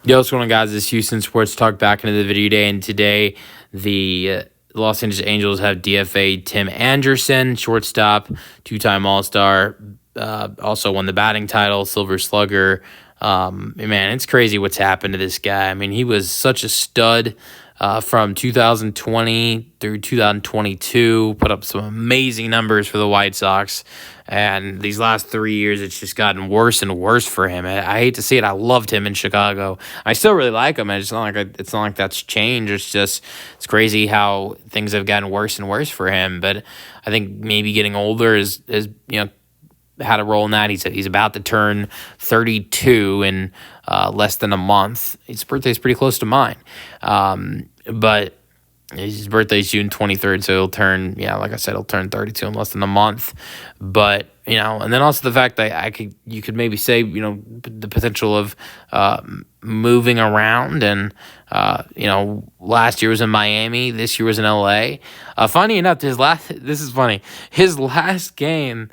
Yo, what's going on, guys? This is Houston Sports Talk back into the video day, and today the Los Angeles Angels have DFA Tim Anderson, shortstop, two-time All-Star, also won the batting title, Silver Slugger. Man, it's crazy what's happened to this guy. I mean, he was such a stud from 2020 through 2022, put up some amazing numbers for the White Sox. And these last 3 years, it's just gotten worse and worse for him. I hate to see it. I loved him in Chicago. I still really like him. It's not like that's changed. It's crazy how things have gotten worse and worse for him. But I think maybe getting older is had a role in that. He's about to turn 32 in less than a month. His birthday's pretty close to mine, but his birthday's June 23rd, so like I said, he'll turn 32 in less than a month. But and then also the fact that you could maybe say the potential of moving around, and last year was in Miami, this year was in LA. Funny enough, this is funny. His last game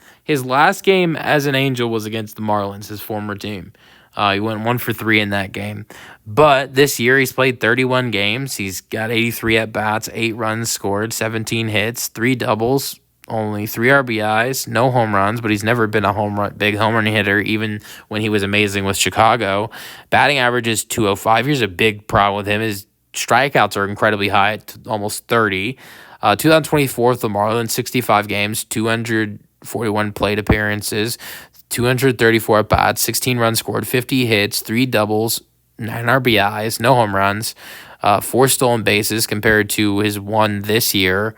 as an Angel was against the Marlins, his former team. He went 1 for 3 in that game. But this year he's played 31 games. He's got 83 at-bats, 8 runs scored, 17 hits, 3 doubles, only 3 RBIs, no home runs, but he's never been a big home run hitter, even when he was amazing with Chicago. Batting average is .205. Here's a big problem with him. His strikeouts are incredibly high at almost 30. 2024 with the Marlins, 65 games, 241 plate appearances, 234 at-bats, 16 runs scored, 50 hits, 3 doubles, 9 RBIs, no home runs, 4 stolen bases compared to his 1 this year.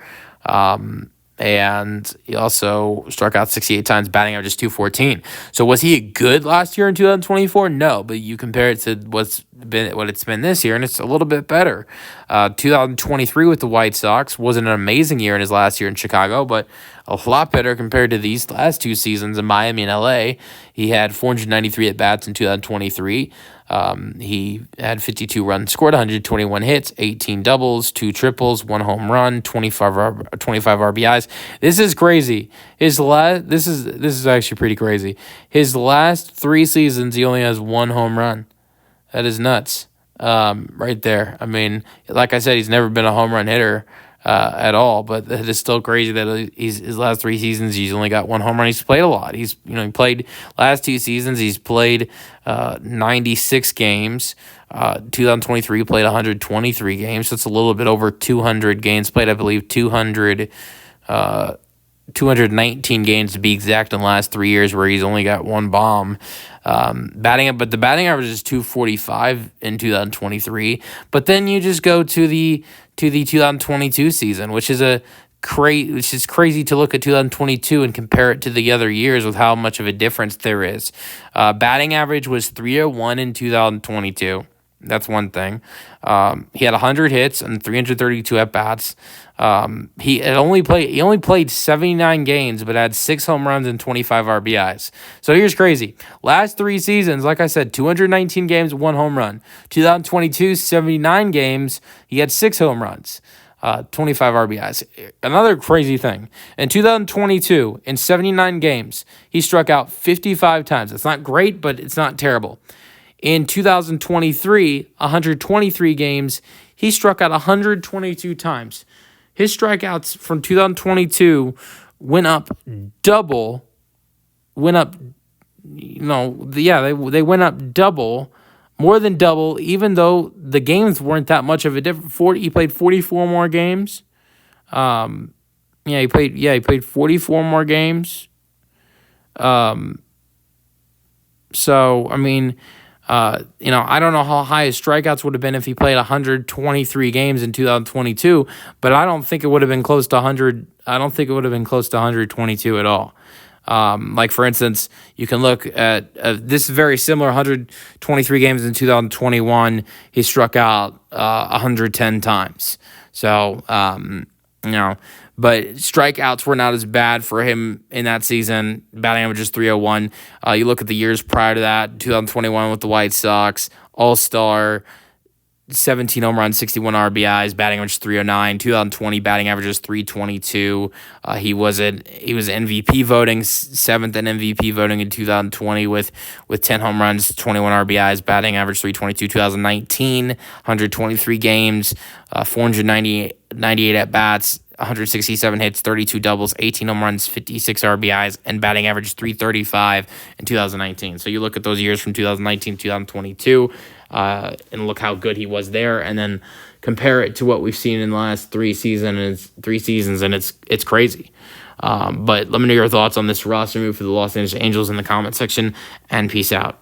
And he also struck out 68 times, batting average is .214. So was he good last year in 2024? No, but you compare it to what it's been this year, and it's a little bit better. 2023 with the White Sox wasn't an amazing year in his last year in Chicago, but a lot better compared to these last 2 seasons in Miami and LA. He had 493 at-bats in 2023. He had 52 runs scored, 121 hits, 18 doubles, 2 triples, 1 home run, 25 RBIs. This is crazy. This is actually pretty crazy. His last 3 seasons, he only has 1 home run. That is nuts. Right there. I mean, like I said, he's never been a home run hitter at all, but it is still crazy that his last 3 seasons he's only got 1 home run. He's played a lot. He played last 2 seasons. He's played 96 games. 2023 he played 123 games. So it's a little bit over 200 games played. I believe 219 games to be exact in the last 3 years, where he's only got 1 bomb. But the batting average is .245 in 2023. But then you just go to the 2022 season, which is crazy to look at 2022 and compare it to the other years with how much of a difference there is. Batting average was .301 in 2022. That's one thing. He had 100 hits and 332 at bats. He only played 79 games, but had 6 home runs and 25 RBIs. So here's crazy. Last 3 seasons, like I said, 219 games, 1 home run. 2022, 79 games, he had 6 home runs. 25 RBIs. Another crazy thing. In 2022, in 79 games, he struck out 55 times. It's not great, but it's not terrible. In 2023, 123 games, he struck out 122 times. His strikeouts from 2022 went up double. They went up double, more than double, even though the games weren't that much of a difference. He played 44 more games. He played 44 more games. So, I mean, I don't know how high his strikeouts would have been if he played 123 games in 2022, but I don't think it would have been close to 100. I don't think it would have been close to 122 at all. Like, for instance, you can look at this very similar 123 games in 2021. He struck out 110 times. So, but strikeouts were not as bad for him in that season. Batting average is .301. You look at the years prior to that, 2021 with the White Sox, All-Star, 17 home runs, 61 RBIs, batting average 309. 2020 batting average is 322. He was MVP voting, seventh in MVP voting in 2020 with 10 home runs, 21 RBIs, batting average 322. 2019, 123 games, 498 at bats, 167 hits, 32 doubles, 18 home runs, 56 RBIs, and batting average 335 in 2019. So you look at those years from 2019 to 2022, and look how good he was there, and then compare it to what we've seen in the last three seasons, and it's crazy. But let me know your thoughts on this roster move for the Los Angeles Angels in the comment section, and peace out.